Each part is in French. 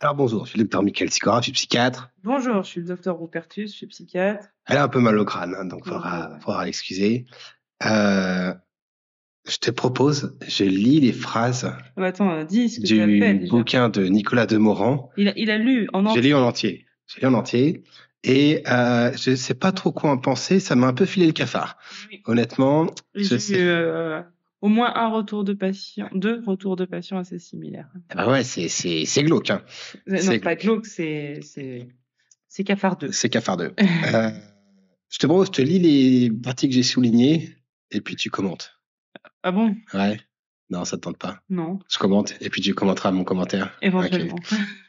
Alors bonjour, je suis le docteur Michael Sikora, je suis psychiatre. Bonjour, je suis le docteur Rupertus, je suis psychiatre. Elle a un peu mal au crâne, hein, donc Ouais. faudra l'excuser. Euh, je te propose, je lis les phrases Attends, dis ce que tu as fait du déjà. bouquin de Nicolas Demorand. Il a lu en J'ai entier. lu en entier. J'ai lu en entier. Et je sais pas trop quoi en penser, ça m'a un peu filé le cafard. Oui. Honnêtement, J'ai eu au moins un retour de patient, 2 retours de patients assez similaires. Bah ouais, c'est glauque. Hein. Non, pas glauque, c'est cafardeux. C'est cafardeux. Je te propose, je te lis les parties que j'ai soulignées et puis tu commentes. Ah bon? Ouais. Non, ça te tente pas. Non. Je commente et puis tu commenteras mon commentaire. Éventuellement.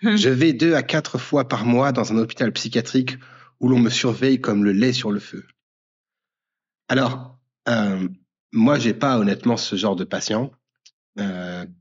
Okay. Je vais 2 à 4 fois par mois dans un hôpital psychiatrique où l'on me surveille comme le lait sur le feu. Alors, moi, j'ai pas honnêtement ce genre de patient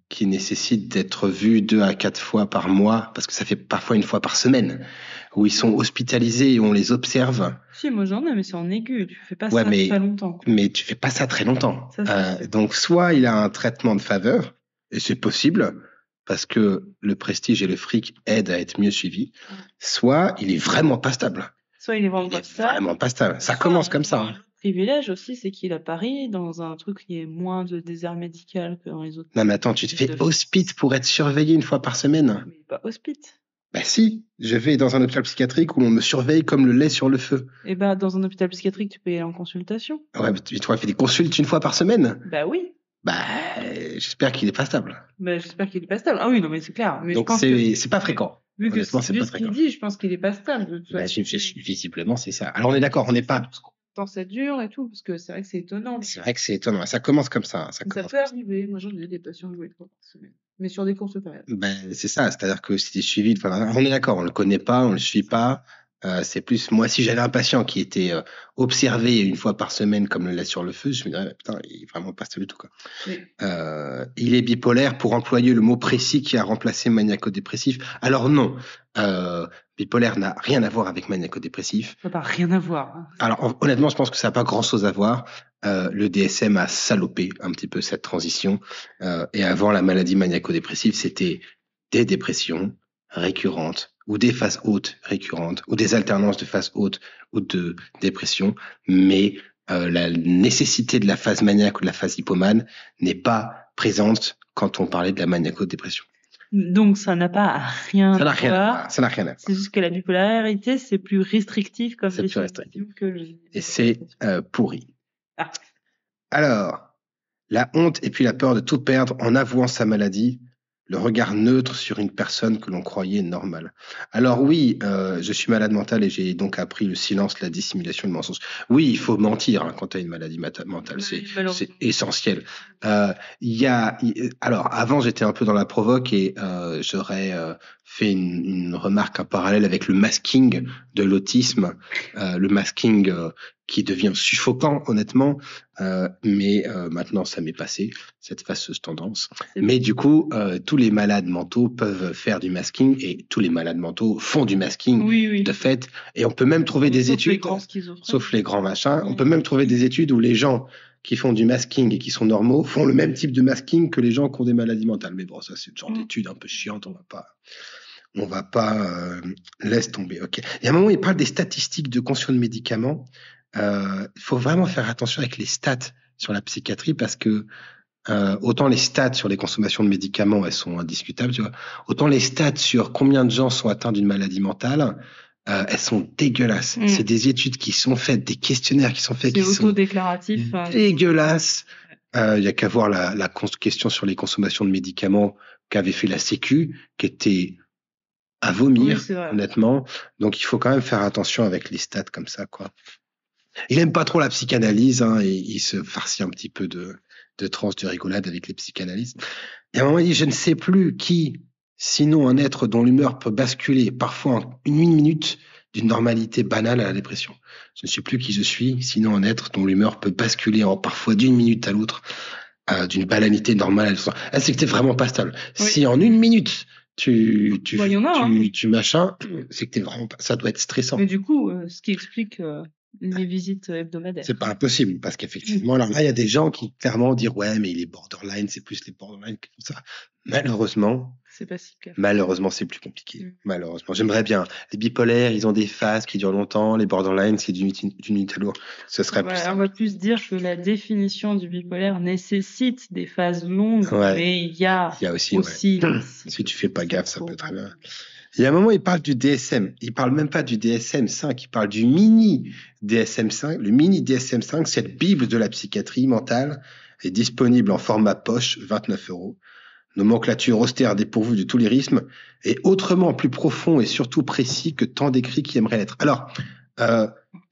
qui nécessite d'être vu 2 à 4 fois par mois, parce que ça fait parfois 1 fois par semaine, où ils sont hospitalisés et on les observe. Si, moi j'en ai, mais c'est en aigu. Tu fais pas ça très longtemps. Mais tu fais pas ça très longtemps. Ça, donc, soit il a un traitement de faveur, et c'est possible, parce que le prestige et le fric aident à être mieux suivis, soit il est vraiment pas stable. Soit il est vraiment pas stable. Ça commence comme ça. Hein. Privilège aussi, c'est qu'il a Paris dans un truc qui est moins de désert médical que dans les autres. Non, mais attends, tu te fais hospite pour être surveillé 1 fois par semaine. Mais pas hospite. Bah si, je vais dans un hôpital psychiatrique où on me surveille comme le lait sur le feu. Et bah dans un hôpital psychiatrique, tu peux y aller en consultation. Ouais, mais tu fais des consultes 1 fois par semaine. Bah oui. Bah, j'espère qu'il est pas stable. Bah j'espère qu'il est pas stable. Ah oui, non mais c'est clair. Mais donc c'est pas fréquent. Vu que c'est ce qu'il dit, je pense qu'il est pas stable. Bah, visiblement, c'est ça. Alors on est d'accord, on n'est pas... Tant ça dure et tout, parce que c'est vrai que c'est étonnant. C'est vrai que c'est étonnant. Ça commence comme ça. Ça peut arriver. Moi, j'en ai des patients joués 3 par semaine. Mais sur des courtes périodes. Ben, c'est ça. C'est-à-dire que si tu es suivi, on est d'accord, on le connaît pas, on le suit pas. C'est plus, moi, si j'avais un patient qui était observé 1 fois par semaine comme le lait sur le feu, je me dirais, putain, il est vraiment pas stable du tout, quoi. Oui. Il est bipolaire pour employer le mot précis qui a remplacé maniaco-dépressif. Alors non, bipolaire n'a rien à voir avec maniaco-dépressif. Ça n'a pas rien à voir. Hein. Alors honnêtement, je pense que ça n'a pas grand-chose à voir. Le DSM a salopé un petit peu cette transition. Et avant la maladie maniaco-dépressive, c'était des dépressions récurrentes ou des phases hautes récurrentes ou des alternances de phases hautes ou de dépression. Mais la nécessité de la phase maniaque ou de la phase hypomane n'est pas présente quand on parlait de la maniaco-dépression. Donc, ça n'a pas rien à voir. Ça n'a rien à voir. C'est juste que la bipolarité, c'est plus restrictif comme c'est plus restrictif. Que et c'est pourri. Ah. Alors, la honte et puis la peur de tout perdre en avouant sa maladie, le regard neutre sur une personne que l'on croyait normale. Alors oui, je suis malade mentale et j'ai donc appris le silence, la dissimulation, le mensonge. Oui, il faut mentir quand tu as une maladie mentale, c'est essentiel. Alors, avant, j'étais un peu dans la provoque et j'aurais fait une remarque en parallèle avec le masking de l'autisme, le masking qui devient suffocant, honnêtement. Mais maintenant, ça m'est passé, cette fâcheuse tendance. Mais du coup, tous les malades mentaux peuvent faire du masking et tous les malades mentaux font du masking, de fait. Et on peut même trouver des études, sauf les grands machins, on peut même trouver des études où les gens qui font du masking et qui sont normaux font le même type de masking que les gens qui ont des maladies mentales. Mais bon, ça, c'est le genre d'étude un peu chiante, on va pas laisse tomber. Ok. Il y a un moment où il parle des statistiques de consommation de médicaments. Il faut vraiment faire attention avec les stats sur la psychiatrie parce que autant les stats sur les consommations de médicaments, elles sont indiscutables, tu vois. Autant les stats sur combien de gens sont atteints d'une maladie mentale, elles sont dégueulasses. C'est des études qui sont faites, des questionnaires qui sont faits, qui sont dégueulasses. Il y a qu'à voir la question sur les consommations de médicaments qu'avait fait la Sécu, qui était à vomir, honnêtement. Donc, il faut quand même faire attention avec les stats comme ça, quoi. Il aime pas trop la psychanalyse, hein, et il se farcit un petit peu de tranches de rigolade avec les psychanalystes. Et à un moment, il dit, je ne sais plus qui, sinon un être dont l'humeur peut basculer parfois en une minute d'une normalité banale à la dépression. Je ne sais plus qui je suis, sinon un être dont l'humeur peut basculer en parfois d'une minute à l'autre, d'une banalité normale à l'autre. C'est que t'es vraiment pas stable. Oui. Si en une minute, tu machin, c'est que t'es vraiment pas, ça doit être stressant. Mais du coup, ce qui explique les visites hebdomadaires. C'est pas impossible, parce qu'effectivement, alors là, il y a des gens qui clairement disent, ouais, mais il est borderline, c'est plus les borderline que ça. Malheureusement, C'est pas si clair. Malheureusement, c'est plus compliqué. Mm. Malheureusement. J'aimerais bien. Les bipolaires, ils ont des phases qui durent longtemps. Les borderline, c'est d'une unité lourde. Ce serait plus Ouais, on simple. va plus dire que la définition du bipolaire nécessite des phases longues, Ouais. mais il y a Il y a aussi, aussi ouais. des Si cycles. tu fais pas gaffe, ça Faut- peut très bien. Il y a un moment, il parle du DSM. Il parle même pas du DSM-5. Il parle du mini DSM-5. Le mini DSM-5, cette bible de la psychiatrie mentale, est disponible en format poche, 29 €. Nomenclature austère dépourvue de tout lyrisme et autrement plus profond et surtout précis que tant d'écrits qui aimeraient l'être. Alors,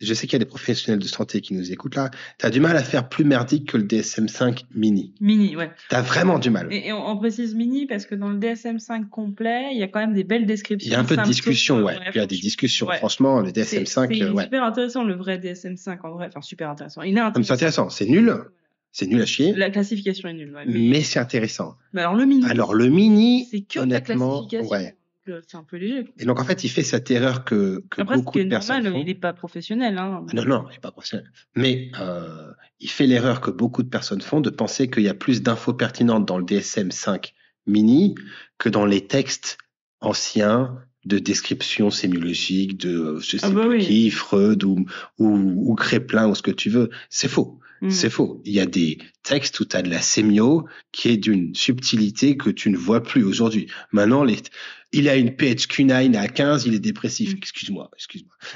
je sais qu'il y a des professionnels de santé qui nous écoutent là. Tu as du mal à faire plus merdique que le DSM-5 mini. Mini, ouais. Tu as vraiment du mal. Et on précise mini parce que dans le DSM-5 complet, il y a quand même des belles descriptions. Il y a un peu de discussion, ouais. Ouais, Il y a des discussions. ouais. Franchement, le DSM-5, c'est ouais. super intéressant, le vrai DSM-5, en vrai. Enfin, super intéressant. Il est Non, mais c'est intéressant. C'est nul. C'est nul à chier. La classification est nulle, ouais. Mais c'est intéressant. Mais alors, le mini. C'est que honnêtement, la classification. Ouais. C'est un peu léger. Et donc, en fait, il fait cette erreur que Après, beaucoup de personnes normal, font. il n'est pas professionnel. Hein. Non, il n'est pas professionnel. Mais il fait l'erreur que beaucoup de personnes font de penser qu'il y a plus d'infos pertinentes dans le DSM-5 mini que dans les textes anciens de description sémiologique de je sais plus qui, Freud ou Créplin ou ce que tu veux. C'est faux. C'est faux. Il y a des textes où tu as de la sémio qui est d'une subtilité que tu ne vois plus aujourd'hui. Maintenant, il a une PHQ-9 à 15, il est dépressif. Excuse-moi.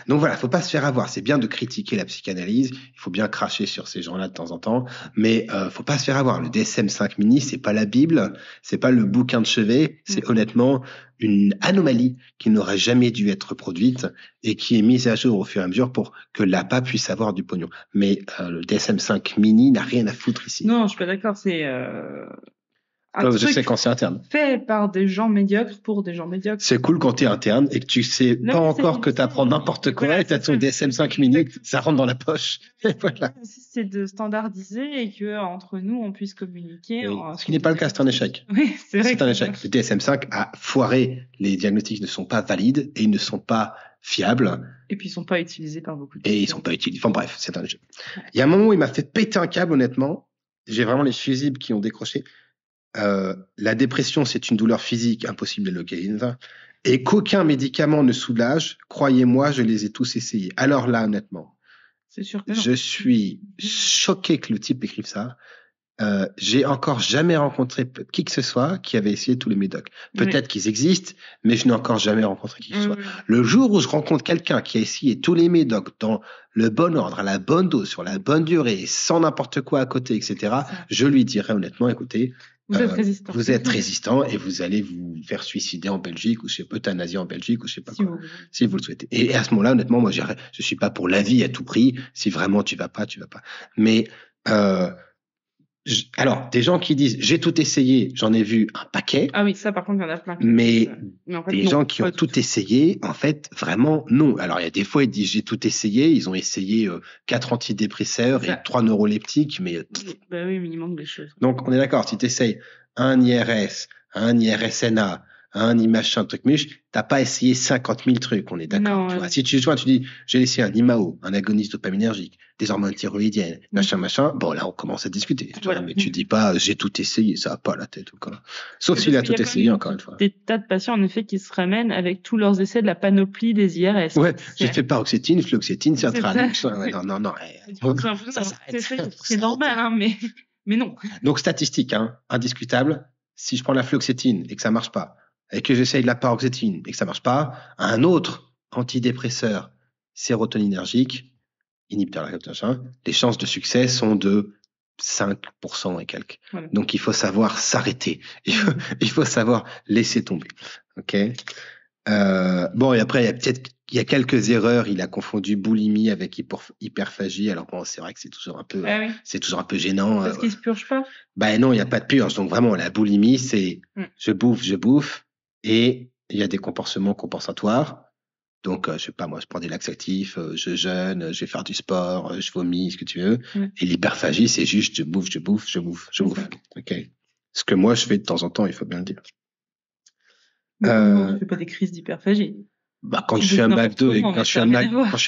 Donc voilà, faut pas se faire avoir. C'est bien de critiquer la psychanalyse. Il faut bien cracher sur ces gens-là de temps en temps. Mais faut pas se faire avoir. Le DSM-5 mini, c'est pas la Bible. C'est pas le bouquin de chevet. C'est honnêtement une anomalie qui n'aurait jamais dû être produite et qui est mise à jour au fur et à mesure pour que l'APA puisse avoir du pognon. Mais le DSM-5 mini n'a rien à foutre ici. Non, je suis pas d'accord. C'est je sais quand c'est interne. Fait par des gens médiocres pour des gens médiocres. C'est cool quand t'es interne et que tu sais pas encore que t'apprends n'importe quoi et t'as ton DSM-5 mini, ça rentre dans la poche. Et voilà. C'est de standardiser et que entre nous on puisse communiquer. Oui. Ce qui n'est pas le cas, c'est un échec. Oui, c'est vrai. C'est un échec. Le DSM-5 a foiré. Les diagnostics ne sont pas valides et ils ne sont pas fiables. Et puis ils sont pas utilisés par beaucoup de personnes. Et ils sont pas utilisés. Enfin bref, c'est un échec. Il y a un moment où il m'a fait péter un câble, honnêtement. J'ai vraiment les fusibles qui ont décroché. La dépression, c'est une douleur physique impossible à localiser et qu'aucun médicament ne soulage. Croyez-moi, je les ai tous essayés. Alors là, honnêtement, c'est sûr que non. Je suis choqué que le type écrive ça. J'ai encore jamais rencontré qui que ce soit qui avait essayé tous les médocs. Peut-être qu'ils existent, mais je n'ai encore jamais rencontré qui que ce soit. Le jour où je rencontre quelqu'un qui a essayé tous les médocs dans le bon ordre, à la bonne dose, sur la bonne durée, sans n'importe quoi à côté, etc., je lui dirai honnêtement, écoutez, vous êtes résistant et vous allez vous faire suicider en Belgique ou euthanasie en Belgique ou je sais pas quoi, si vous le souhaitez. Et à ce moment-là, honnêtement, moi, je suis pas pour la vie à tout prix. Si vraiment tu vas pas, tu vas pas. Mais alors, des gens qui disent j'ai tout essayé, j'en ai vu un paquet. Ah oui, ça par contre, il y en a plein. Mais en fait, des gens qui ont tout essayé, en fait, vraiment, non. Alors, il y a des fois, ils disent j'ai tout essayé, ils ont essayé 4 antidépresseurs et 3 neuroleptiques, mais... Bah oui, mais il manque des choses. Donc, on est d'accord, si tu essayes un IRS, un IRSNA, un machin, truc muche, t'as pas essayé 50 000 trucs, on est d'accord. Tu vois. Si tu dis, j'ai essayé un IMAO, un agoniste dopaminergique, des hormones thyroïdiennes, machin, bon, là, on commence à discuter. Voilà. Mais tu dis pas, j'ai tout essayé, ça va pas la tête ou quoi. Sauf s'il a tout essayé, encore une fois. Des tas de patients, en effet, qui se ramènent avec tous leurs essais de la panoplie des IRS. Ouais, j'ai fait paroxétine, fluoxétine, Sertraline. Non. C'est normal, hein, mais non. Donc, statistique, hein, indiscutable. Si je prends la fluoxétine et que ça marche pas, et que j'essaye de la paroxétine et que ça marche pas, un autre antidépresseur sérotoninergique, inhibiteur de la réception, les chances de succès sont de 5% et quelques. Voilà. Donc, il faut savoir s'arrêter. Il faut savoir laisser tomber. OK? Bon, et après, il y a quelques erreurs. Il a confondu boulimie avec hyperphagie. Alors bon, c'est vrai que c'est toujours un peu gênant. Parce qu'il se purge pas? Ben non, il n'y a pas de purge. Donc vraiment, la boulimie, c'est je bouffe. Et il y a des comportements compensatoires. Donc, je sais pas, moi, je prends des laxatifs, je jeûne, je vais faire du sport, je vomis, ce que tu veux. Et l'hyperphagie, c'est juste je bouffe. OK. Ce que moi, je fais de temps en temps, il faut bien le dire. Je fais pas des crises d'hyperphagie. Bah, quand je fais un McDo et quand je suis à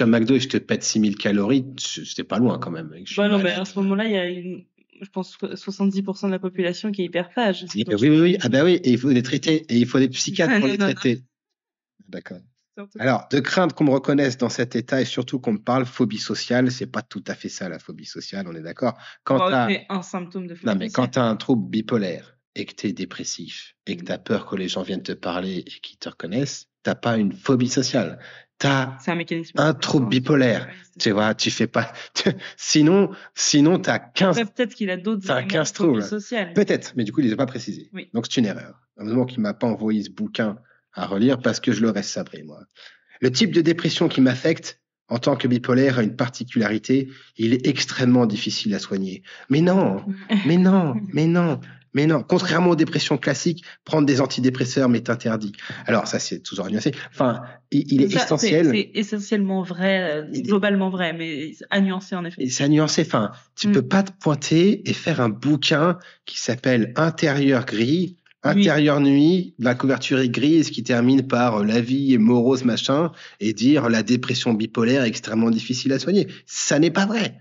McDo et je te pète 6000 calories, j'étais pas loin quand même. Non, mais à ce moment-là, il y a je pense, 70% de la population qui est hyperphage. Oui. Ah bah oui, et il faut les traiter, et il faut des psychiatres pour les traiter. D'accord. Alors, de craindre qu'on me reconnaisse dans cet état et surtout qu'on me parle phobie sociale, c'est pas tout à fait ça, la phobie sociale, on est d'accord. C'est un symptôme de phobie. Non, mais quand tu as un trouble bipolaire et que tu es dépressif et que tu as peur que les gens viennent te parler et qu'ils te reconnaissent, tu n'as pas une phobie sociale. Tu as un trouble bipolaire. Tu vois, tu fais pas. Sinon tu as 15. Peut-être qu'il a d'autres troubles sociales. Peut-être, mais du coup, il ne les a pas précisés. Oui. Donc, c'est une erreur. Heureusement qu'il ne m'a pas envoyé ce bouquin à relire parce que je l'aurais sabré, moi. Le type de dépression qui m'affecte en tant que bipolaire a une particularité, il est extrêmement difficile à soigner. Mais non. Contrairement aux dépressions classiques, prendre des antidépresseurs m'est interdit. Alors ça, c'est toujours à nuancer. Enfin, il est essentiel. C'est essentiellement vrai, globalement vrai, mais à nuancer en effet. C'est à nuancer. Enfin, tu peux pas te pointer et faire un bouquin qui s'appelle Intérieur gris. Intérieur nuit, la couverture est grise qui termine par la vie est morose machin et dire la dépression bipolaire est extrêmement difficile à soigner. Ça n'est pas vrai.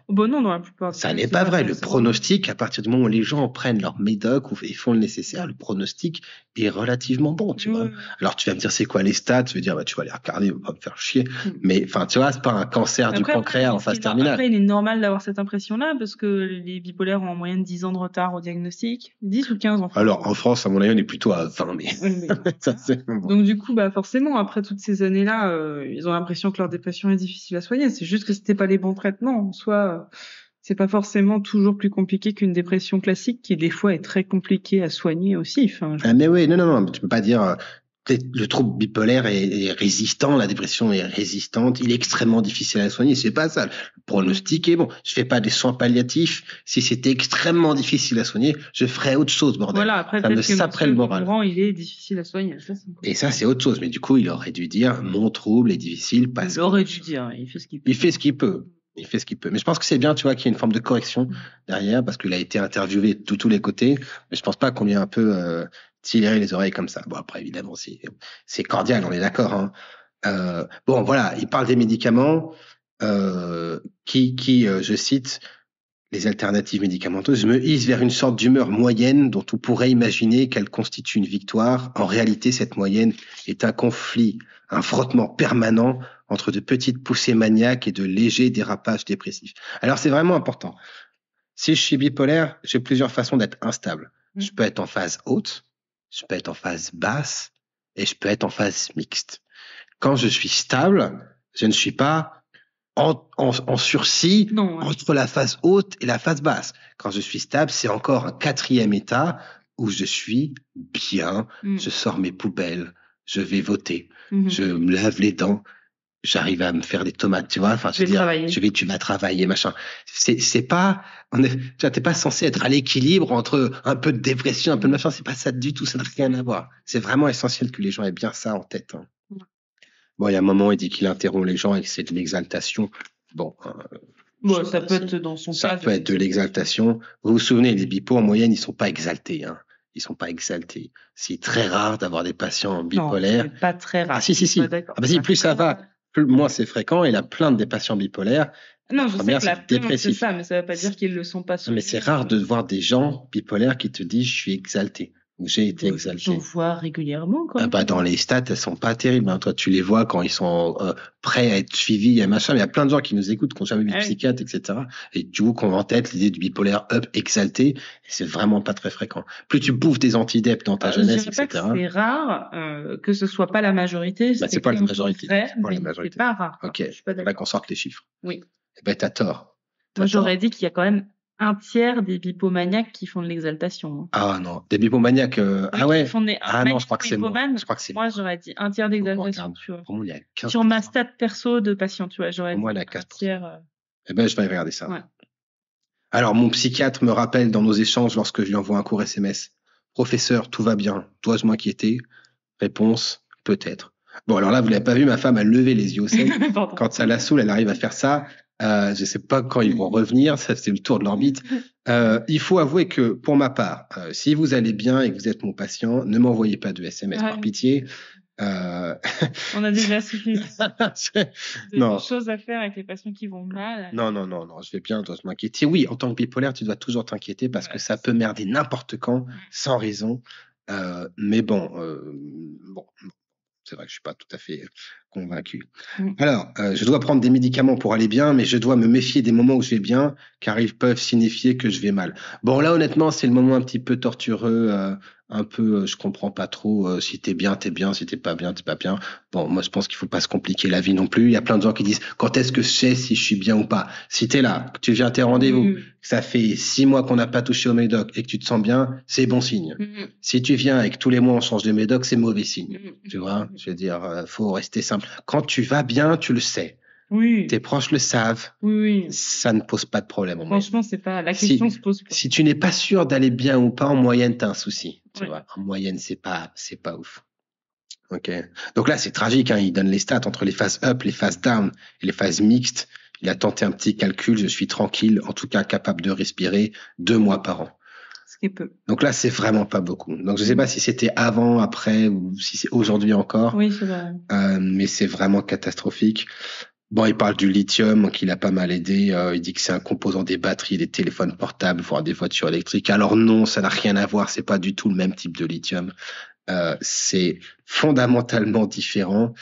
Bon, non, dans la plupart. Ça n'est pas vrai. Le pronostic, à partir du moment où les gens prennent leur médoc et font le nécessaire, le pronostic est relativement bon, tu vois. Alors, tu vas me dire, c'est quoi les stats? Tu vas dire, tu vas les regarder, on va me faire chier. Mais, enfin, tu vois, c'est pas un cancer du pancréas en phase terminale. Après, il est normal d'avoir cette impression-là parce que les bipolaires ont en moyenne 10 ans de retard au diagnostic. 10 ou 15 en France. Alors, en France, à mon avis, on est plutôt à 20, mais. Ça, c'est bon. Donc, du coup, forcément, après toutes ces années-là, ils ont l'impression que leur dépression est difficile à soigner. C'est juste que c'était pas les bons traitement. En soi, c'est pas forcément toujours plus compliqué qu'une dépression classique qui des fois est très compliquée à soigner aussi. Enfin, mais oui, non, tu peux pas dire le trouble bipolaire est résistant, la dépression est résistante, il est extrêmement difficile à soigner, c'est pas ça. Le pronostic est bon. Je fais pas des soins palliatifs. Si c'était extrêmement difficile à soigner, je ferais autre chose, bordel. Voilà, après, ça me saperait le moral. Il est difficile à soigner. Et ça, c'est autre chose. Mais du coup, il aurait dû dire mon trouble est difficile parce qu'il aurait dû dire, il fait ce qu'il peut. Il fait ce qu'il peut. Mais je pense que c'est bien, tu vois, qu'il y ait une forme de correction derrière, parce qu'il a été interviewé de tous les côtés. Mais je pense pas qu'on lui ait un peu tiré les oreilles comme ça. Bon, après, évidemment, c'est cordial, on est d'accord. Hein. Bon, voilà, il parle des médicaments qui je cite, les alternatives médicamenteuses me hissent vers une sorte d'humeur moyenne dont on pourrait imaginer qu'elle constitue une victoire. En réalité, cette moyenne est un conflit, un frottement permanent entre de petites poussées maniaques et de légers dérapages dépressifs. Alors, c'est vraiment important. Si je suis bipolaire, j'ai plusieurs façons d'être instable. Je peux être en phase haute, je peux être en phase basse et je peux être en phase mixte. Quand je suis stable, je ne suis pas en sursis entre la phase haute et la phase basse. Quand je suis stable, c'est encore un quatrième état où je suis bien, je sors mes poubelles, je vais voter, je me lave les dents, j'arrive à me faire des tomates, tu vois. Enfin, tu vas travailler, machin. C'est pas, t'es pas censé être à l'équilibre entre un peu de dépression, un peu de machin. C'est pas ça du tout. Ça n'a rien à voir. C'est vraiment essentiel que les gens aient bien ça en tête. Hein. Bon, il y a un moment, il dit qu'il interrompt les gens et que c'est de l'exaltation. Bon. Ça peut être dans son cas. Ça peut être de l'exaltation. Vous vous souvenez, les bipos, en moyenne, ils sont pas exaltés, hein. Ils sont pas exaltés. C'est très rare d'avoir des patients bipolaires. Non, c'est pas très rare. Ah, si. Plus ça va, moins c'est fréquent. Et la plainte des patients bipolaires. Non, je sais que la plainte, c'est ça, mais ça veut pas dire qu'ils le sont pas. Mais c'est rare de voir des gens bipolaires qui te disent, je suis exalté. J'ai été exalté. On voit régulièrement quand même. Dans les stats, elles sont pas terribles. Hein. Toi, tu les vois quand ils sont prêts à être suivis, et machin. Mais il y a plein de gens qui nous écoutent, qui n'ont jamais vu de psychiatre, etc. Et du coup, qu'on a en tête l'idée du bipolaire up exalté. Et c'est vraiment pas très fréquent. Plus tu bouffes des antidep dans ta jeunesse, etc. C'est rare que ce soit pas la majorité. C'est pas la majorité. C'est pas rare. Ok. Là qu'on sorte les chiffres. Oui. T'as tort. Moi, j'aurais dit qu'il y a quand même un tiers des bipomaniaques qui font de l'exaltation. Ah non, des bipomaniaques. Ah ouais. Non, je crois que c'est moi. Moi, j'aurais dit un tiers d'exaltation. Sur ma stat perso de patient, tu vois, j'aurais dit un tiers. Je vais regarder ça. Ouais. Alors, mon psychiatre me rappelle dans nos échanges lorsque je lui envoie un court SMS. Professeur, tout va bien. Dois-je m'inquiéter? Réponse, peut-être. Bon, alors là, vous l'avez pas vu, ma femme a levé les yeux au ciel. Quand ça la saoule, elle arrive à faire ça. Je sais pas quand ils vont revenir, ça c'est le tour de l'orbite. Il faut avouer que pour ma part, si vous allez bien et que vous êtes mon patient, ne m'envoyez pas de SMS par pitié. On a déjà suffisamment Non. de choses à faire avec les patients qui vont mal. Non, je vais bien, je dois m'inquiéter. Oui, en tant que bipolaire, tu dois toujours t'inquiéter parce que ça peut merder n'importe quand, sans raison. Mais bon, c'est vrai que je suis pas tout à fait convaincu. Alors, je dois prendre des médicaments pour aller bien, mais je dois me méfier des moments où je vais bien, car ils peuvent signifier que je vais mal. Bon, là, honnêtement, c'est le moment un petit peu tortureux, un peu, je comprends pas trop. Si t'es bien, si t'es pas bien, t'es pas bien. Bon, moi, je pense qu'il faut pas se compliquer la vie non plus. Il y a plein de gens qui disent, quand est-ce que je sais si je suis bien ou pas? Si t'es là, que tu viens à tes rendez-vous, que ça fait 6 mois qu'on n'a pas touché au médoc et que tu te sens bien, c'est bon signe. Si tu viens et que tous les mois on change de médoc, c'est mauvais signe. Tu vois? Je veux dire, faut rester simple. Quand tu vas bien, tu le sais. Oui. Tes proches le savent. Oui. Ça ne pose pas de problème. Franchement, c'est pas, la question se pose pas. Si tu n'es pas sûr d'aller bien ou pas, en moyenne, t'as un souci. Tu vois? En moyenne, c'est pas ouf. Ok. Donc là, c'est tragique, hein. Il donne les stats entre les phases up, les phases down et les phases mixtes. Il a tenté un petit calcul. Je suis tranquille, en tout cas capable de respirer 2 mois par an. Ce qui est peu. Donc là, c'est vraiment pas beaucoup. Donc je sais pas si c'était avant, après ou si c'est aujourd'hui encore. Oui, c'est vrai. Mais c'est vraiment catastrophique. Bon, il parle du lithium, qui l'a pas mal aidé. Il dit que c'est un composant des batteries, des téléphones portables, voire des voitures électriques. Alors non, ça n'a rien à voir. C'est pas du tout le même type de lithium. C'est fondamentalement différent.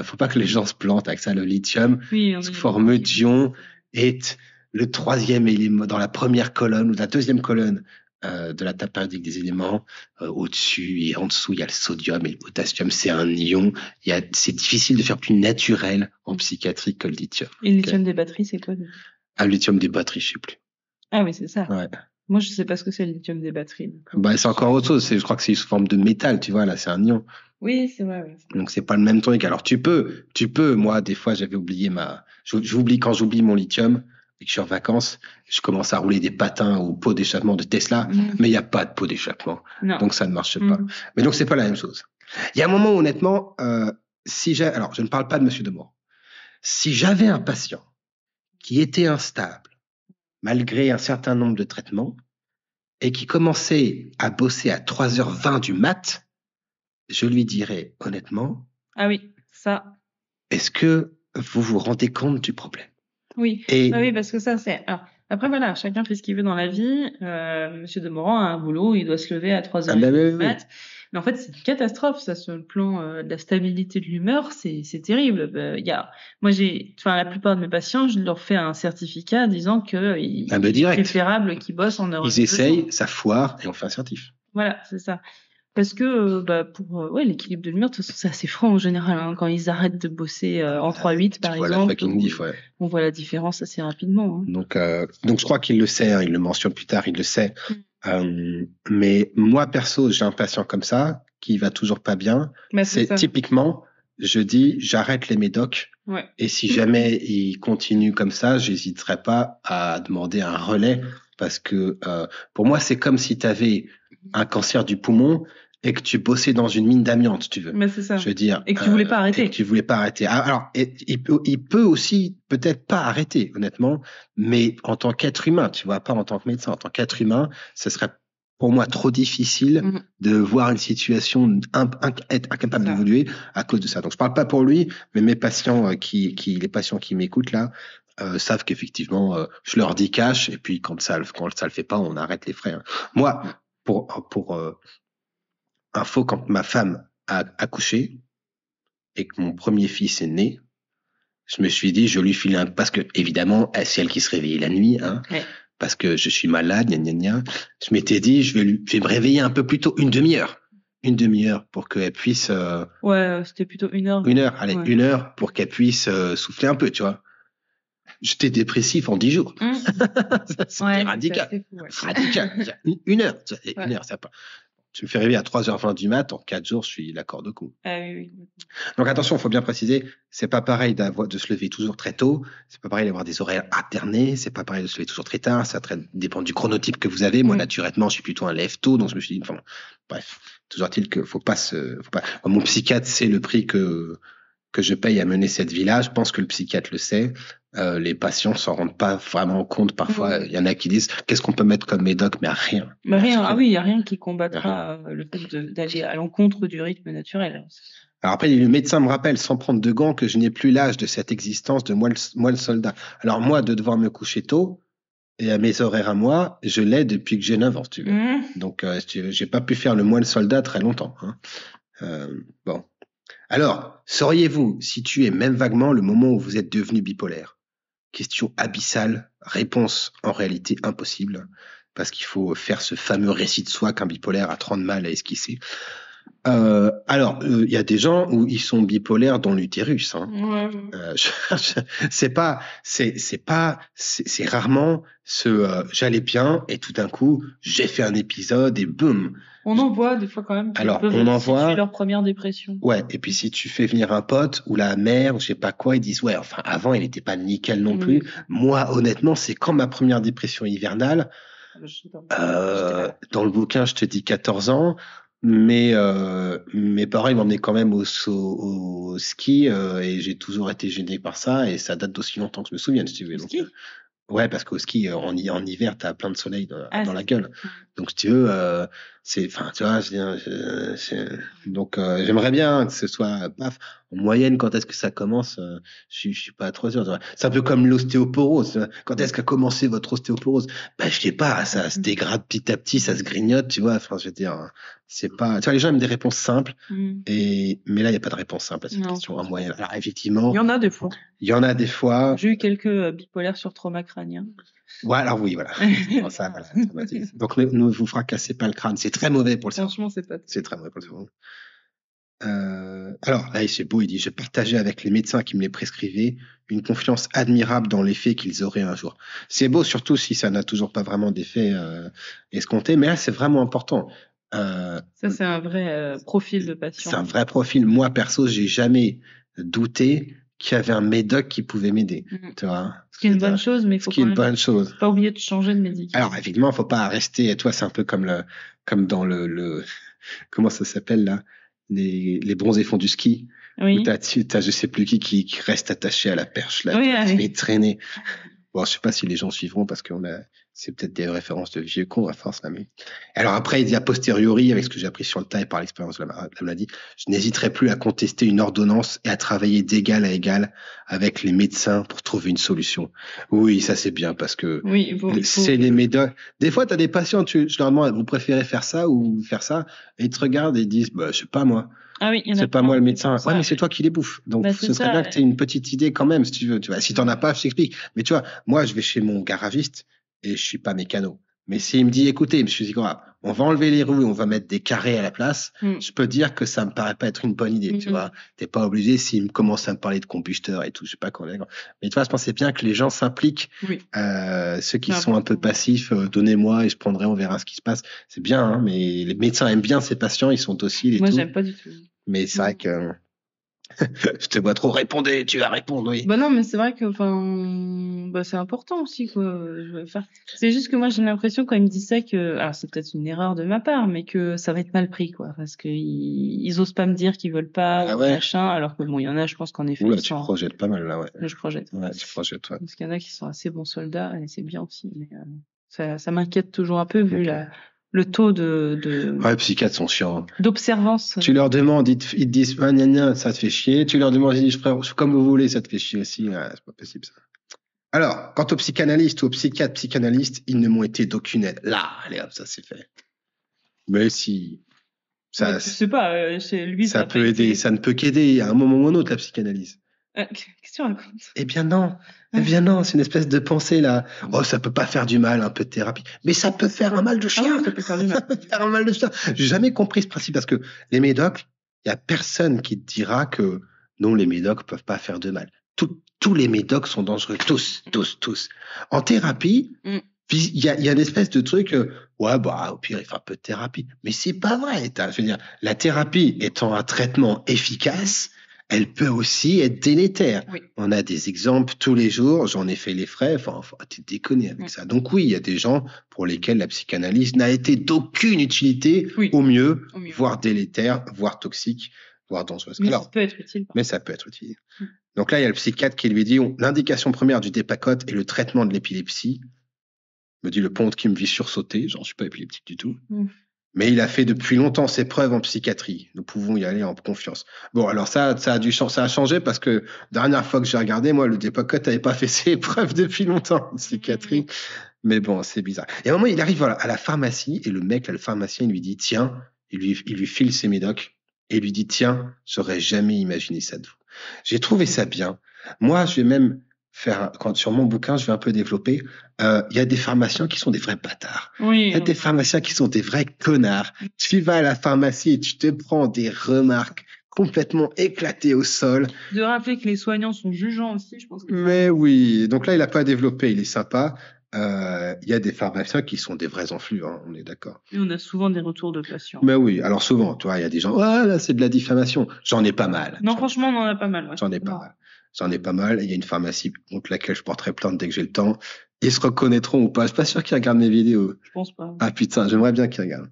Faut pas que les gens se plantent avec ça. Le lithium, sous forme d'ion, est le 3e élément dans la première colonne ou la 2e colonne de la table périodique des éléments. Au-dessus et en dessous, il y a le sodium et le potassium. C'est un ion. C'est difficile de faire plus naturel en psychiatrie que le lithium. Et le lithium des batteries, c'est quoi? Le lithium des batteries, je sais plus. Ah oui, c'est ça. Ouais. Moi, je sais pas ce que c'est le lithium des batteries. Bah, c'est encore autre chose. Je crois que c'est sous forme de métal, tu vois. Là, c'est un ion. Oui, c'est vrai. Ouais. Donc, c'est pas le même truc. Alors, tu peux. Moi, des fois, j'avais oublié quand j'oublie mon lithium et que je suis en vacances, je commence à rouler des patins au pot d'échappement de Tesla, mais il n'y a pas de pot d'échappement. Donc, ça ne marche pas. Mais donc, c'est pas la même chose. Il y a un moment où, honnêtement, alors, je ne parle pas de Monsieur Demorand. Si j'avais un patient qui était instable, malgré un certain nombre de traitements, et qui commençait à bosser à 3h20 du mat, je lui dirais honnêtement. Ah oui, ça. Est-ce que vous vous rendez compte du problème? Oui. Oui, parce que ça, c'est. Alors, après, voilà, chacun fait ce qu'il veut dans la vie. Monsieur Demorand a un boulot, il doit se lever à 3h du mat. Oui. Mais en fait, c'est une catastrophe, ça, sur le plan de la stabilité de l'humeur, c'est terrible. Moi, la plupart de mes patients, je leur fais un certificat disant que il est préférable qu'ils bossent en heure. Ils essayent, ça foire, et on fait un certif. Voilà, c'est ça. Parce que pour l'équilibre de l'humeur, de toute façon, c'est assez franc en général. Hein, quand ils arrêtent de bosser en 3-8, par exemple, on voit la différence assez rapidement. Hein. Donc je crois qu'il le sait, hein, il le mentionne plus tard, il le sait. Mais moi, perso, j'ai un patient comme ça, qui va toujours pas bien. C'est typiquement, je dis, j'arrête les médocs. Ouais. Et si jamais il continue comme ça, j'hésiterai pas à demander un relais. Parce que pour moi, c'est comme si tu avais un cancer du poumon et que tu bossais dans une mine d'amiante, tu veux. Mais c'est ça. Je veux dire. Et que tu voulais pas arrêter. Et que tu voulais pas arrêter. Alors, il peut aussi peut-être pas arrêter, honnêtement, mais en tant qu'être humain, tu vois, pas en tant que médecin, en tant qu'être humain, ce serait pour moi trop difficile de voir une situation être incapable d'évoluer à cause de ça. Donc, je parle pas pour lui, mais mes patients les patients qui m'écoutent là, savent qu'effectivement, je leur dis cash, et puis quand ça le fait pas, on arrête les frais. Hein. Moi, pour info, quand ma femme a accouché et que mon premier fils est né, je me suis dit, je lui file parce que évidemment, c'est elle qui se réveillait la nuit, hein, parce que je suis malade, gna gna gna. Je m'étais dit, je vais me réveiller un peu plus tôt, une demi-heure pour qu'elle puisse. Ouais, c'était plutôt 1 heure. 1 heure, allez, 1 heure pour qu'elle puisse souffler un peu, tu vois. J'étais dépressif en 10 jours. C'était radical. Radical. 1 heure. 1 heure, ça pas. Tu me fais rêver à 3h20 du mat, en 4 jours, je suis d'accord de coup. Oui. Donc attention, il faut bien préciser, c'est pas pareil de se lever toujours très tôt, c'est pas pareil d'avoir des horaires alternés, c'est pas pareil de se lever toujours très tard, ça dépend du chronotype que vous avez. Moi, naturellement, je suis plutôt un lève-tôt, donc je me suis dit, bref, toujours est-il que faut pas. Mon psychiatre sait le prix que je paye à mener cette vie-là. Je pense que le psychiatre le sait. Les patients s'en rendent pas vraiment compte. Parfois, il y en a qui disent, qu'est-ce qu'on peut mettre comme médoc? Mais rien. Mais rien. Ah oui, il y a rien qui combattra le fait d'aller à l'encontre du rythme naturel. Alors après, le médecin me rappelle, sans prendre de gants, que je n'ai plus l'âge de cette existence de moi le soldat. Alors moi, de devoir me coucher tôt, et à mes horaires à moi, je l'ai depuis que j'ai 9 ans, si tu veux. Donc, si tu veux, j'ai pas pu faire le moine soldat très longtemps. Hein. Bon. Alors, sauriez-vous situer même vaguement le moment où vous êtes devenu bipolaire? Question abyssale, réponse en réalité impossible, parce qu'il faut faire ce fameux récit de soi qu'un bipolaire a 30 mal à esquisser. Alors, il y a des gens où ils sont bipolaires dans l'utérus. Hein. C'est rarement j'allais bien et tout d'un coup j'ai fait un épisode et boum. On en voit des fois quand même. Alors, on en voit leur première dépression. Ouais, et puis si tu fais venir un pote ou la mère ou je sais pas quoi, ils disent ouais, enfin avant il était pas nickel non plus. Moi, honnêtement, c'est quand ma première dépression hivernale. Dans le bouquin, je te dis 14 ans. Mais mes parents ils m'emmenaient quand même au ski et j'ai toujours été gêné par ça et ça date d'aussi longtemps que je me souviens, si tu veux. Donc, ouais, parce qu'au ski en hiver t'as plein de soleil dans la gueule. Donc si tu veux, c'est, enfin tu vois, donc j'aimerais bien que ce soit paf. En moyenne, quand est-ce que ça commence? Je suis pas trop sûr. C'est un peu comme l'ostéoporose. Quand est-ce qu'a commencé votre ostéoporose? Ben je sais pas, ça se dégrade petit à petit, ça se grignote, tu vois. Enfin je veux dire, c'est pas. Tu vois, les gens aiment des réponses simples, mais là il y a pas de réponse simple à cette question en moyenne. Alors effectivement, il y en a des fois. J'ai eu quelques bipolaires sur trauma crânien. Ouais, alors oui, voilà. Bon, ça, voilà. Donc ne vous fracassez pas le crâne, c'est très mauvais pour le cerveau. Franchement, c'est très mauvais pour le cerveau. Alors, là, c'est beau, il dit, je partageais avec les médecins qui me les prescrivaient une confiance admirable dans l'effet qu'ils auraient un jour. C'est beau, surtout si ça n'a toujours pas vraiment d'effet escompté, mais là, c'est vraiment important. Ça, c'est un vrai profil de patient. C'est un vrai profil. Moi, perso, j'ai jamais douté qu'il y avait un médoc qui pouvait m'aider. Tu vois, ce qui est une bonne chose, mais il faut pas oublier de changer de médicament. Alors, évidemment, il faut pas rester, toi, c'est un peu comme dans le comment ça s'appelle là? Les bronzés fonds du ski. Oui. Où t'as je sais plus qui reste attaché à la perche là, qui fait traîner. Bon, je sais pas si les gens suivront parce c'est peut-être des références de vieux cons à force là, mais. Alors après, il dit a posteriori, avec ce que j'ai appris sur le tas et par l'expérience de la maladie, je n'hésiterai plus à contester une ordonnance et à travailler d'égal à égal avec les médecins pour trouver une solution. Oui, ça c'est bien parce que c'est les médocs. Des fois, t'as des patients, je leur demande, vous préférez faire ça ou faire ça? Et ils te regardent et ils disent, bah, je sais pas moi. Ah oui, c'est pas moi le médecin. Ouais, mais c'est toi qui les bouffe. Donc, ce serait bien que tu aies une petite idée quand même, si tu veux. Tu vois, si t'en as pas, je t'explique. Mais tu vois, moi, je vais chez mon garagiste et je suis pas mécano. Mais s'il me dit, écoutez, monsieur Zigora, on va enlever les roues et on va mettre des carrés à la place, je peux dire que ça me paraît pas être une bonne idée, tu vois. T'es pas obligé s'il me commence à me parler de combusteur et tout, je sais pas quoi. Mais tu vois, je pensais bien que les gens s'impliquent, ceux qui sont un peu passifs, donnez-moi et je prendrai, on verra ce qui se passe. C'est bien, hein, mais les médecins aiment bien ces patients, ils sont dociles et tout. Moi, j'aime pas du tout. Mais c'est vrai que je te vois trop répondre, tu vas répondre, oui. Bah non, mais c'est vrai que c'est important aussi quoi. C'est juste que moi j'ai l'impression quand ils me disent ça que alors c'est peut-être une erreur de ma part, mais que ça va être mal pris quoi, parce que ils osent pas me dire qu'ils veulent pas machin, alors que bon il y en a je pense qu'en effet. Oula, tu projettes pas mal là, ouais. Je projette. Ouais, tu projettes, ouais. Parce qu'il y en a qui sont assez bons soldats et c'est bien aussi, mais ça m'inquiète toujours un peu vu le taux de ouais, psychiatres sont chiants. D'observance. Tu leur demandes, ils te disent, ah, gna, gna, ça te fait chier. Tu leur demandes, ils disent, frère, comme vous voulez, ça te fait chier aussi. Ouais, c'est pas possible, ça. Alors, quant aux psychanalystes ou aux psychiatres psychanalystes, ils ne m'ont été d'aucune aide. Là, allez hop, ça c'est fait. Mais si. Ça, je sais pas, chez lui, ça peut aider, ça ne peut qu'aider à un moment ou un autre, la psychanalyse. Qu'est-ce que tu racontes? Eh bien non, c'est une espèce de pensée là. Oh, ça peut pas faire du mal, un peu de thérapie. Mais ça peut faire un mal de chien. Ah, ça peut faire du mal. Faire un mal de chien. J'ai jamais compris ce principe parce que les médocs, il y a personne qui te dira que non, les médocs peuvent pas faire de mal. Tous les médocs sont dangereux, tous. En thérapie, il y a une espèce de truc, ouais, bah, au pire, il fait un peu de thérapie. Mais c'est pas vrai. Je veux dire, la thérapie étant un traitement efficace, elle peut aussi être délétère. Oui. On a des exemples tous les jours, j'en ai fait les frais, enfin, faut déconner avec ça. Donc oui, il y a des gens pour lesquels la psychanalyse n'a été d'aucune utilité, au mieux, voire délétère, voire toxique, voire dangereuse. Mais ça peut être utile. Mais ça peut être utile. Donc là, il y a le psychiatre qui lui dit, l'indication première du Dépakote est le traitement de l'épilepsie. Me dit le ponte qui me vit sursauter, genre je suis pas épileptique du tout. Mais il a fait depuis longtemps ses preuves en psychiatrie. Nous pouvons y aller en confiance. Bon, alors ça a changé parce que dernière fois que j'ai regardé, moi, le Depakote n'avait pas fait ses preuves depuis longtemps en psychiatrie. Mais bon, c'est bizarre. Et à un moment, il arrive à la pharmacie et le mec, là, le pharmacien, il lui dit, tiens, il lui file ses médocs et il lui dit, tiens, j'aurais jamais imaginé ça de vous. J'ai trouvé ça bien. Moi, je vais même sur mon bouquin, je vais un peu développer. Il y a des pharmaciens qui sont des vrais bâtards. Oui. Il y a des pharmaciens qui sont des vrais connards. Tu vas à la pharmacie et tu te prends des remarques complètement éclatées au sol. De rappeler que les soignants sont jugeants aussi, je pense. Mais oui. Donc là, il a pas développé. Il est sympa. Il y a des pharmaciens qui sont des vrais enflures, hein, on est d'accord. Et on a souvent des retours de patients. Mais oui, alors souvent, tu vois, il y a des gens, là, c'est de la diffamation. J'en ai pas mal. Non, franchement, on en a pas mal. Ouais. J'en ai pas mal. J'en ai pas mal. Il y a une pharmacie contre laquelle je porterai plainte dès que j'ai le temps. Ils se reconnaîtront ou pas. Je suis pas sûr qu'ils regardent mes vidéos. Je pense pas. Ah putain, j'aimerais bien qu'ils regardent.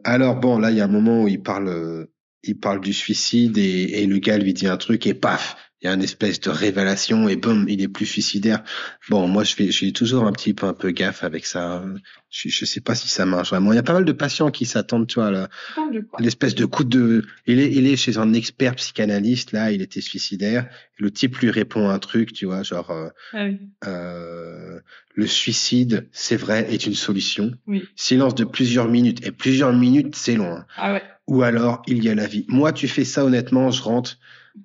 Alors bon, là, il y a un moment où il parle du suicide et le gars lui dit un truc et paf, il y a une espèce de révélation et boum, il est plus suicidaire. Bon, moi, j'ai toujours un peu gaffe avec ça. Je sais pas si ça marche vraiment. Il y a pas mal de patients qui s'attendent, tu vois, là, l'espèce de coup de, il est chez un expert psychanalyste, là, il était suicidaire. Le type lui répond un truc, tu vois, genre, le suicide, c'est vrai, est une solution. Oui. Silence de plusieurs minutes. Et plusieurs minutes, c'est long. Hein. Ah ouais. Ou alors, il y a la vie. Moi, tu fais ça, honnêtement, je rentre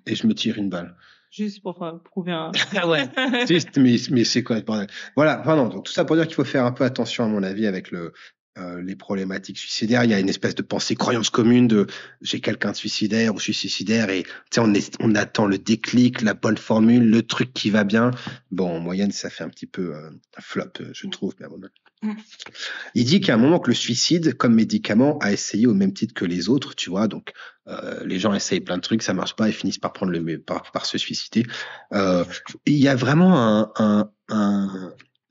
et je me tire une balle. Juste pour prouver un... Ah ouais. Juste, mais c'est quoi ce bordel? Voilà, pardon. Donc, tout ça pour dire qu'il faut faire un peu attention, à mon avis, avec les problématiques suicidaires. Il y a une espèce de pensée, croyance commune de j'ai quelqu'un de suicidaire ou je suis suicidaire et tu sais, on attend le déclic, la bonne formule, le truc qui va bien. Bon, en moyenne, ça fait un petit peu flop, je trouve. Mais bon. Il dit qu'à un moment que le suicide, comme médicament, a essayé au même titre que les autres, tu vois. Donc, les gens essayent plein de trucs, ça marche pas et finissent par prendre par se suicider. Il y a vraiment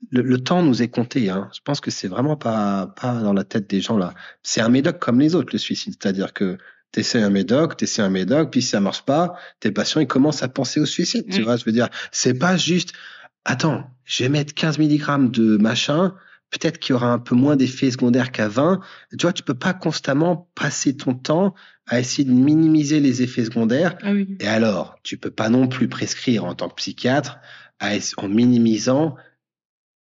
le temps nous est compté. Hein. Je pense que c'est vraiment pas dans la tête des gens là. C'est un médoc comme les autres, le suicide. C'est-à-dire que t'essaies un médoc, puis si ça marche pas, tes patients ils commencent à penser au suicide. Tu vois, je veux dire, c'est pas juste. Attends, je vais mettre 15 mg de machin. Peut-être qu'il y aura un peu moins d'effets secondaires qu'à 20. Tu vois, tu peux pas constamment passer ton temps à essayer de minimiser les effets secondaires. Ah oui. Et alors, tu peux pas non plus prescrire en tant que psychiatre en minimisant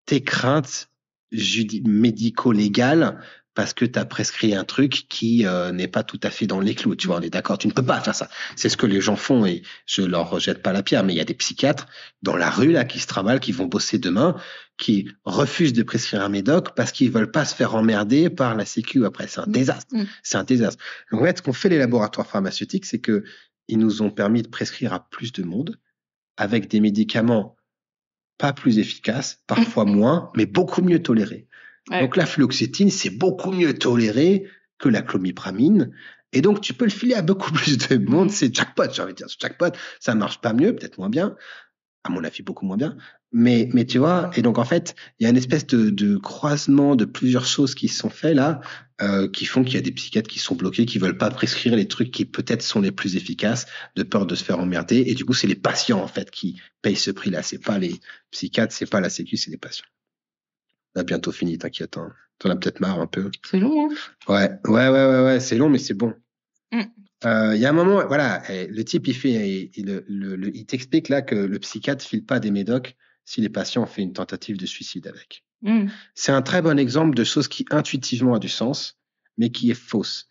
tes craintes médico-légales parce que tu as prescrit un truc qui n'est pas tout à fait dans les clous. Tu vois, on est d'accord, tu ne peux pas faire ça. C'est ce que les gens font et je leur rejette pas la pierre. Mais il y a des psychiatres dans la rue là qui se travaillent, qui vont bosser demain, qui refusent de prescrire un médoc parce qu'ils veulent pas se faire emmerder par la Sécu après. C'est un désastre. C'est un désastre. Donc en fait, ce qu'ont fait les laboratoires pharmaceutiques, c'est que ils nous ont permis de prescrire à plus de monde avec des médicaments pas plus efficaces, parfois moins, mais beaucoup mieux tolérés. Ouais. Donc la fluoxétine, c'est beaucoup mieux toléré que la clomipramine. Et donc, tu peux le filer à beaucoup plus de monde. C'est jackpot, j'ai envie de dire. Jackpot, ça marche pas mieux, peut-être moins bien. À mon avis, beaucoup moins bien. Mais tu vois, et donc en fait, il y a une espèce de croisement de plusieurs choses qui se sont faits là, qui font qu'il y a des psychiatres qui sont bloqués, qui veulent pas prescrire les trucs qui peut-être sont les plus efficaces, de peur de se faire emmerder. Et du coup, c'est les patients en fait qui payent ce prix-là. C'est pas les psychiatres, c'est pas la Sécu, c'est les patients. On a bientôt fini, t'inquiète. Hein. T'en as peut-être marre un peu. C'est long, hein? Ouais, c'est long, mais c'est bon. Il y a un moment, voilà, le type, il t'explique là que le psychiatre file pas des médocs si les patients ont fait une tentative de suicide avec. C'est un très bon exemple de chose qui intuitivement a du sens, mais qui est fausse.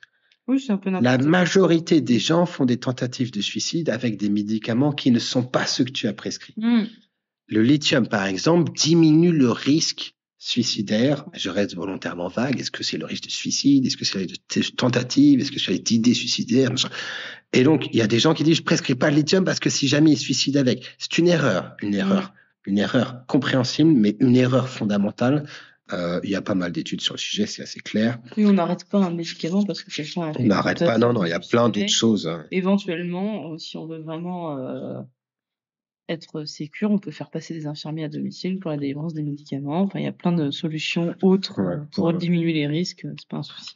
Oui, c'est un peu La majorité des gens font des tentatives de suicide avec des médicaments qui ne sont pas ceux que tu as prescrits. Le lithium, par exemple, diminue le risque suicidaire. Je reste volontairement vague. Est-ce que c'est le risque de suicide? Est-ce que c'est le risque de tentative? Est-ce que c'est d'idées suicidaires? Et donc, il y a des gens qui disent, je prescris pas le lithium parce que si jamais ils se suicident avec. C'est une erreur compréhensible, mais une erreur fondamentale. Il y a pas mal d'études sur le sujet, c'est assez clair. Oui, on n'arrête pas un médicament parce que quelqu'un a fait. On n'arrête pas, non, il y a plein d'autres choses. Éventuellement, si on veut vraiment être sécure, on peut faire passer des infirmiers à domicile pour la délivrance des médicaments. Enfin, il y a plein de solutions autres pour diminuer les risques. C'est pas un souci.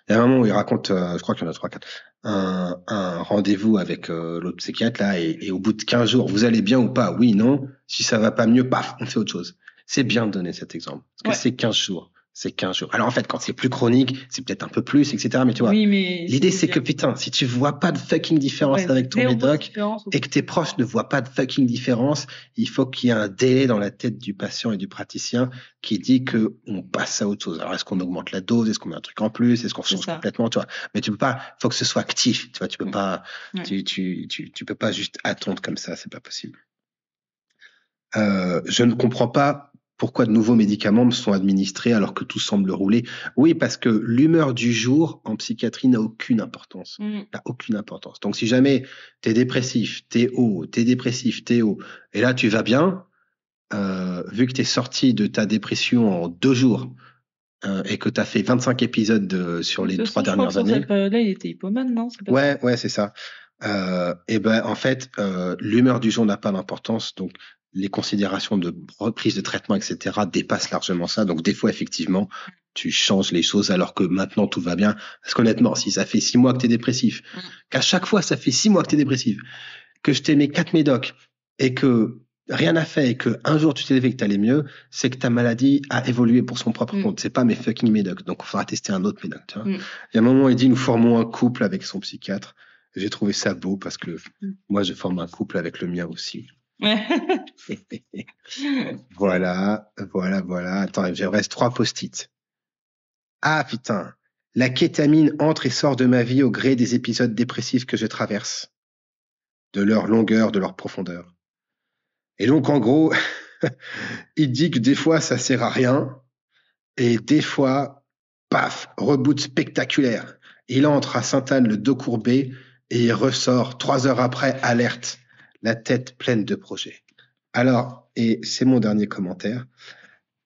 Il y a un moment où il raconte, je crois qu'il y en a 3-4, un rendez-vous avec l'autre psychiatre là, et au bout de 15 jours, vous allez bien ou pas? Oui, non. Si ça va pas mieux, paf, on fait autre chose. C'est bien de donner cet exemple. Parce que c'est 15 jours. c'est 15 jours. Alors en fait, quand c'est plus chronique, c'est peut-être un peu plus, etc. Mais tu vois, l'idée c'est que putain, si tu vois pas de fucking différence avec ton médoc et que tes proches ne voient pas de fucking différence, il faut qu'il y ait un délai dans la tête du patient et du praticien qui dit que on passe à autre chose. Alors est-ce qu'on augmente la dose, est-ce qu'on met un truc en plus, est-ce qu'on change complètement, tu vois. Mais tu peux pas, faut que ce soit actif, tu vois. Tu peux pas, tu peux pas juste attendre comme ça, c'est pas possible. Je ne comprends pas pourquoi de nouveaux médicaments me sont administrés alors que tout semble rouler. Oui, parce que l'humeur du jour en psychiatrie n'a aucune importance. N'a aucune importance. Donc si jamais t'es dépressif, t'es haut, et là tu vas bien, vu que t'es sorti de ta dépression en 2 jours, et que t'as fait 25 épisodes sur les 3 dernières années. Cette période-là, il était hypomane, non? Ouais, c'est ça. Et ben en fait, l'humeur du jour n'a pas d'importance, donc les considérations de reprise de traitement, etc., dépassent largement ça. Donc des fois, effectivement, tu changes les choses alors que maintenant tout va bien. Parce qu'honnêtement, si ça fait 6 mois que t'es dépressif, qu'à chaque fois ça fait 6 mois que t'es dépressif, que je t'ai mis 4 médocs et que rien n'a fait et que un jour tu t'es levé et que t'allais mieux, c'est que ta maladie a évolué pour son propre compte. C'est pas mes fucking médocs. Donc il faudra tester un autre médoc. Tu vois. Il y a un moment, il dit, nous formons un couple avec son psychiatre. J'ai trouvé ça beau parce que moi, je forme un couple avec le mien aussi. Voilà. Attends, il me reste 3 post-it. Ah, putain. La kétamine entre et sort de ma vie au gré des épisodes dépressifs que je traverse. De leur longueur, de leur profondeur. Et donc, en gros, il dit que des fois, ça sert à rien. Et des fois, paf, reboot spectaculaire. Il entre à Sainte-Anne le dos courbé et il ressort 3 heures après, alerte, la tête pleine de projets. Alors, et c'est mon dernier commentaire,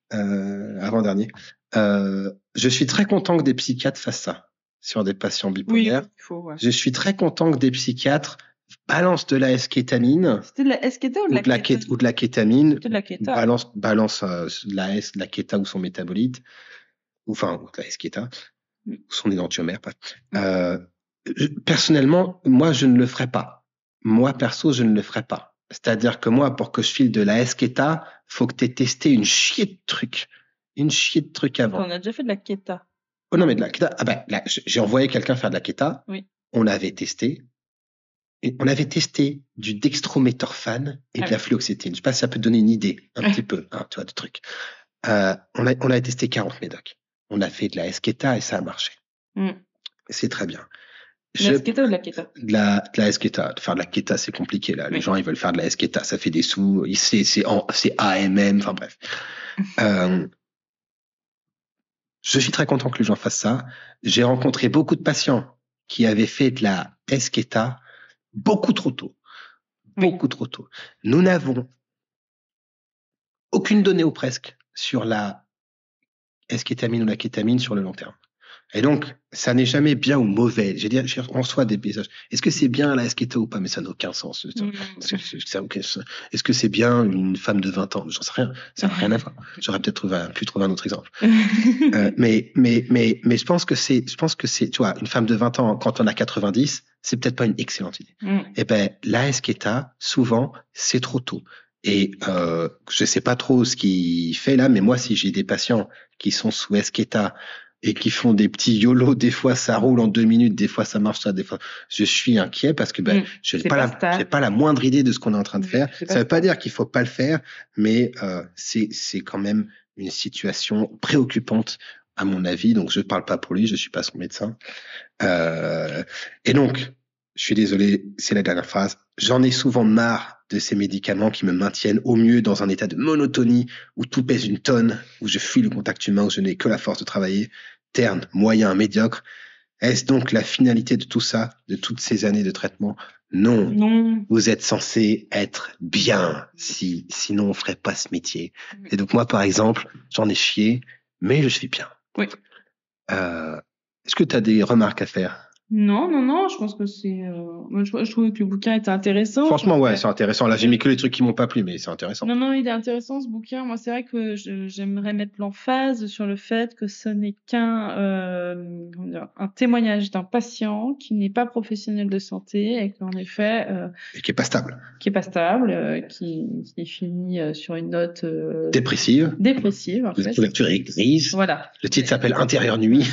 avant-dernier, je suis très content que des psychiatres fassent ça sur des patients bipolaires. Ouais. Je suis très content que des psychiatres balancent de la S-kétamine. C'était de la S-kéta ou de la kéta? Ou de la kétamine. C'était de la kéta. Balance de la S, de la kéta ou son métabolite. Ou de la S-kéta. Ou son énantiomère. Personnellement, moi, je ne le ferais pas. Moi, perso, je ne le ferais pas. C'est-à-dire que moi, pour que je file de la S-kéta, faut que tu aies testé une chier de trucs. Une chier de trucs avant. On a déjà fait de la kéta. Oh non, mais de la kéta. J'ai envoyé quelqu'un faire de la kéta. Oui. On avait testé. Et on avait testé du dextrométhorphane et de la fluoxétine. Je sais pas si ça peut te donner une idée, un petit peu, tu vois, de trucs. On a testé 40 médocs. On a fait de la S-kéta et ça a marché. C'est très bien. De la S-kéta ou de la kéta? De la S-kéta. Faire de la kéta, c'est compliqué, là. Les gens, ils veulent faire de la S-kéta. Ça fait des sous. C'est AMM. Enfin, bref. Je suis très content que les gens fassent ça. J'ai rencontré beaucoup de patients qui avaient fait de la S-kéta beaucoup trop tôt. Beaucoup trop tôt. Nous n'avons aucune donnée ou presque sur la S-kétamine ou la kétamine sur le long terme. Et donc, ça n'est jamais bien ou mauvais. Je veux dire, on reçoit des messages. Est-ce que c'est bien la S-kéta ou pas? Mais ça n'a aucun sens. Est-ce que c'est bien une femme de 20 ans? J'en sais rien. Ça n'a rien à voir. J'aurais peut-être pu trouver un autre exemple. Mais je pense que c'est, tu vois, une femme de 20 ans, quand on a 90, c'est peut-être pas une excellente idée. Eh ben, la S-kéta, souvent, c'est trop tôt. Et je sais pas trop ce qu'il fait là, mais moi, si j'ai des patients qui sont sous S-kéta et qui font des petits YOLO, des fois ça roule en 2 minutes, des fois ça marche ça, des fois je suis inquiet parce que je n'ai pas la moindre idée de ce qu'on est en train de faire. Ça veut pas dire qu'il faut pas le faire, mais c'est quand même une situation préoccupante à mon avis. Donc je parle pas pour lui, je suis pas son médecin. Et donc, je suis désolé, c'est la dernière phrase. J'en ai souvent marre de ces médicaments qui me maintiennent au mieux dans un état de monotonie, où tout pèse une tonne, où je fuis le contact humain, où je n'ai que la force de travailler, terne, moyen, médiocre. Est-ce donc la finalité de tout ça, de toutes ces années de traitement? Non. Vous êtes censé être bien, sinon on ferait pas ce métier. Et donc moi, par exemple, j'en ai chié, mais je suis bien. Oui. Est-ce que tu as des remarques à faire? Non, je pense que moi, je trouvais que le bouquin était intéressant. Franchement, ouais, c'est intéressant. Là, j'ai mis que les trucs qui m'ont pas plu, mais c'est intéressant. Non, il est intéressant ce bouquin. Moi, c'est vrai que j'aimerais mettre l'emphase sur le fait que ce n'est un témoignage d'un patient qui n'est pas professionnel de santé et qu'en effet... et qui est pas stable. Qui est fini sur une note... dépressive, en fait. La couverture est grise. Voilà. Le titre s'appelle Intérieure nuit.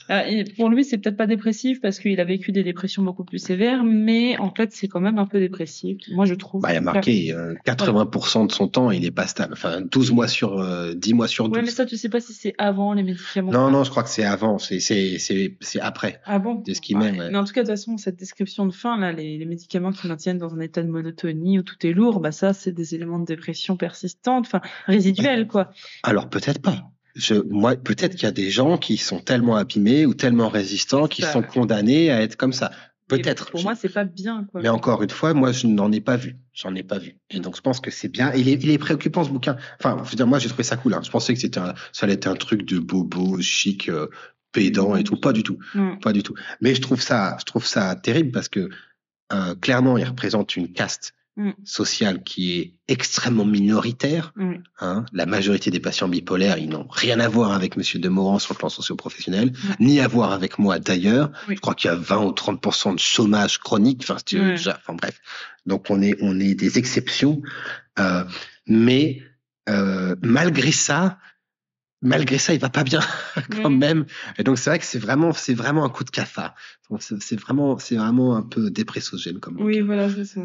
Et pour lui, c'est peut-être pas dépressif parce qu'il a vécu des dépressions beaucoup plus sévères, mais en fait, c'est quand même un peu dépressif. Moi, je trouve. Il y a marqué 80% de son temps, il est pas stable. Enfin, 10 mois sur 12. Ouais, mais ça, tu sais pas si c'est avant les médicaments. Non, je crois que c'est avant. C'est après. Ah bon? C'est ce qu'il met. Mais en tout cas, de toute façon, cette description de fin, là, les médicaments qui maintiennent dans un état de monotonie où tout est lourd, bah, ça, c'est des éléments de dépression persistante, enfin, résiduels, quoi. Alors, peut-être pas. Moi, peut-être qu'il y a des gens qui sont tellement abîmés ou tellement résistants qui sont condamnés à être comme ça. Peut-être. Pour moi, c'est pas bien, quoi. Mais encore une fois, moi, je n'en ai pas vu. J'en ai pas vu. Et donc, je pense que c'est bien. Il est préoccupant, ce bouquin. Enfin, je veux dire, moi, j'ai trouvé ça cool, hein. Je pensais que ça allait être un truc de bobo, chic, pédant et tout. Pas du tout. Pas du tout. Mais je trouve ça terrible parce que, clairement, il représente une caste sociale qui est extrêmement minoritaire. Hein. La majorité des patients bipolaires, ils n'ont rien à voir avec Monsieur Demorand sur le plan socio-professionnel, ni à voir avec moi d'ailleurs. Je crois qu'il y a 20 ou 30% de chômage chronique. Enfin, bref. Donc on est des exceptions. Mais malgré ça, il va pas bien quand même. Et donc c'est vrai que c'est vraiment un coup de cafard. Donc c'est vraiment un peu dépressogène comme. Oui, voilà, c'est ça.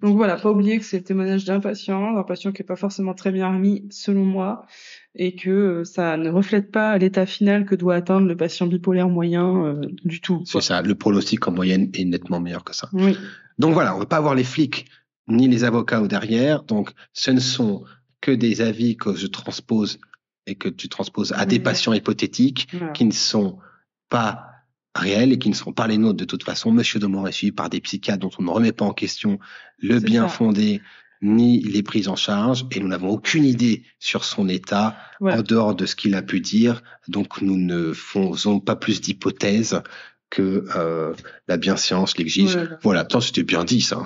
Donc voilà, pas oublier que c'est le témoignage d'un patient qui est pas forcément très bien remis selon moi, et que ça ne reflète pas l'état final que doit atteindre le patient bipolaire moyen du tout, quoi. C'est ça. Le pronostic en moyenne est nettement meilleur que ça. Oui. Donc voilà, on veut pas avoir les flics ni les avocats au derrière. Donc ce ne sont que des avis que je transpose et que tu transposes à des patients hypothétiques qui ne sont pas réels et qui ne seront pas les nôtres de toute façon. Monsieur Demorand est suivi par des psychiatres dont on ne remet pas en question le bien fondé ni les prises en charge, et nous n'avons aucune idée sur son état en dehors de ce qu'il a pu dire. Donc nous ne faisons pas plus d'hypothèses que la bienséance l'exige. Voilà, c'était bien dit ça.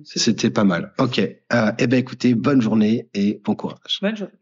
C'était pas mal. Ok. Eh ben écoutez, bonne journée et bon courage. Bonne journée.